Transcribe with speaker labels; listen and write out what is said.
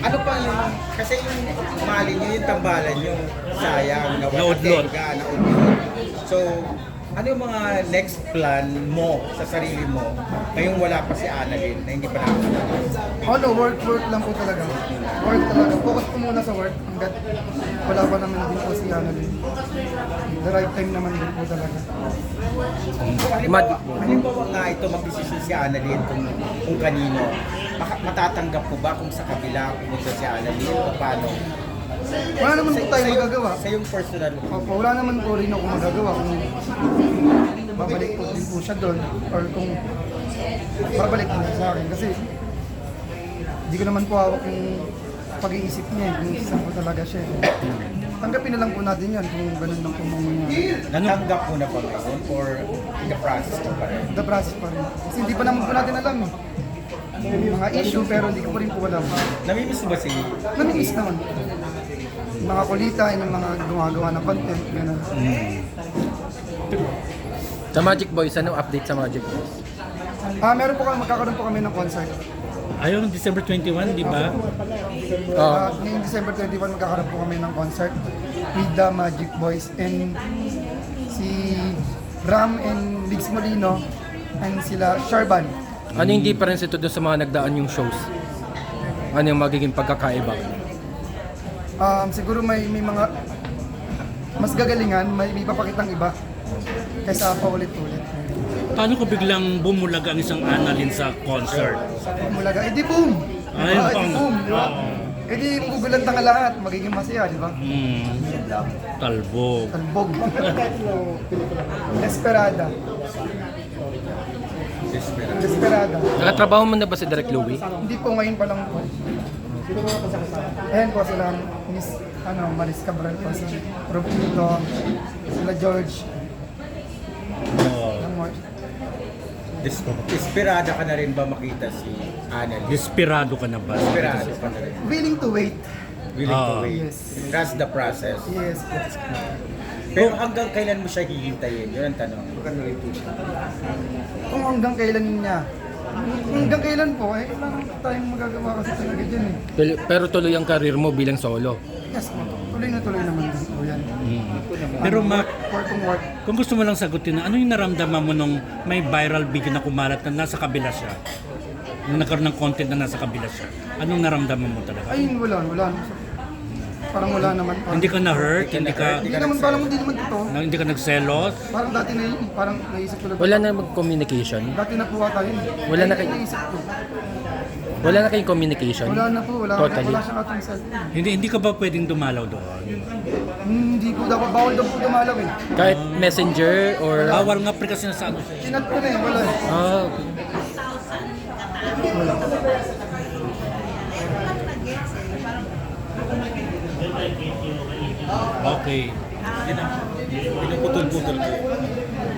Speaker 1: Ano pa yung, kasi yung mali nyo, yung tambalan nyo, sayang,
Speaker 2: Naudlot.
Speaker 1: naudlot. So, ano yung mga next plan mo sa sarili mo ngayong wala pa si Annalyn na hindi pa nakakita?
Speaker 3: Work lang po talaga. Work talaga. Focus po muna sa work hanggat wala pa naman din po si Annalyn. The right time naman din po talaga.
Speaker 1: Halimbawa nga ito magdesisyon si Annalyn kung kanino, matatanggap ko ba kung sa kabila pumunta si Annalyn o paano?
Speaker 3: Wala naman po tayo magagawa.
Speaker 1: Sa yung personal mo.
Speaker 3: Opo, wala naman po rin ako magagawa kung babalik po din po siya doon or kung babalik din siya sa akin kasi hindi ko naman po hawak yung pag-iisip niya kung saan po talaga siya. Tanggapin na lang po natin yan kung ganun lang po mangyayari.
Speaker 1: Natanggap mo na ba ngayon or in the process ka pa rin?
Speaker 3: The process pa rin. Kasi hindi pa naman po natin alam eh. Mga issue pero hindi ko pa rin po alam.
Speaker 1: Namimiss mo ba si...
Speaker 3: Namimiss naman. Yung mga kulita, yung mga gumagawa ng content, gano'n.
Speaker 4: Sa Magic Boys, anong update sa Magic Boys?
Speaker 3: Meron po kami, magkakaroon po kami ng concert.
Speaker 2: Ayun, December 21, di ba?
Speaker 3: Ngayong December 21, magkakaroon po kami ng concert with the Magic Boys and si Ram and Ligs Molino and sila Sharban.
Speaker 4: Ano yung difference ito dun sa mga nagdaan yung shows? Ano yung magiging pagkakaiba?
Speaker 3: Siguro may mga mas gagalingan, may papakitang iba kaysa paulit-ulit.
Speaker 2: Paano ko biglang bumulaga ang isang Annalyn sa concert?
Speaker 3: Mulaga, edi boom!
Speaker 2: Ay,
Speaker 3: Edi
Speaker 2: pang-
Speaker 3: boom, di ba? Edi magugulantang ka lahat, magiging masaya, di ba?
Speaker 2: Talbog.
Speaker 3: Talbog. Desperada. Desperada.
Speaker 4: Nakatrabaho mo na ba si Direk Louie?
Speaker 3: Hindi po, ngayon pa lang po. Ayan po sila, Miss Maris Cabral po, si Roberto, sila George. Ilang more.
Speaker 1: Desperada ka na rin ba makita si Annalyn?
Speaker 2: Desperado ka na ba?
Speaker 1: Desperado ka na rin.
Speaker 3: Willing to wait.
Speaker 1: Willing to
Speaker 2: Ah.
Speaker 1: wait.
Speaker 3: Yes.
Speaker 1: Trust the process.
Speaker 3: Yes.
Speaker 1: Pero hanggang kailan mo siya hihintayin? Yun ang tanong.
Speaker 3: Kung hanggang kailan niya. Hanggang kailan po, wala naman tayong magagawa kasi talaga dyan eh.
Speaker 4: Pero tuloy ang karir mo bilang solo.
Speaker 3: Yes po, tuloy na tuloy naman din po yan.
Speaker 2: Pero Mac,
Speaker 3: Work.
Speaker 2: kung gusto mo lang sagutin na ano yung naramdaman mo nung may viral video na kumalat na nasa kabila siya? Nung nagkaroon ng content na nasa kabila siya. Anong naramdaman mo talaga?
Speaker 3: Ayun, wala. Parang wala naman.
Speaker 2: Hindi ka na-hurt? Hindi
Speaker 3: Hindi naman, parang hindi naman ito.
Speaker 2: hindi ka nagselos?
Speaker 3: Parang dati na yun, parang naisip ko lang.
Speaker 4: Wala na mag-communication?
Speaker 3: Dati na po ata yun.
Speaker 4: Wala na kayo-
Speaker 3: Naisip ko.
Speaker 4: Wala na kayong communication?
Speaker 3: Wala na po,
Speaker 4: Totally.
Speaker 3: wala siyang atong cellphone.
Speaker 2: Hindi ka ba pwedeng dumalaw doon?
Speaker 3: Hindi po dapat, bawal daw po dumalaw eh.
Speaker 4: Kahit messenger or...
Speaker 2: Bawal nga pre kasi nasa ano.
Speaker 3: Chinat ko na eh, wala eh.
Speaker 4: Ah,
Speaker 2: Okay.
Speaker 1: Pinuputol-putol ko.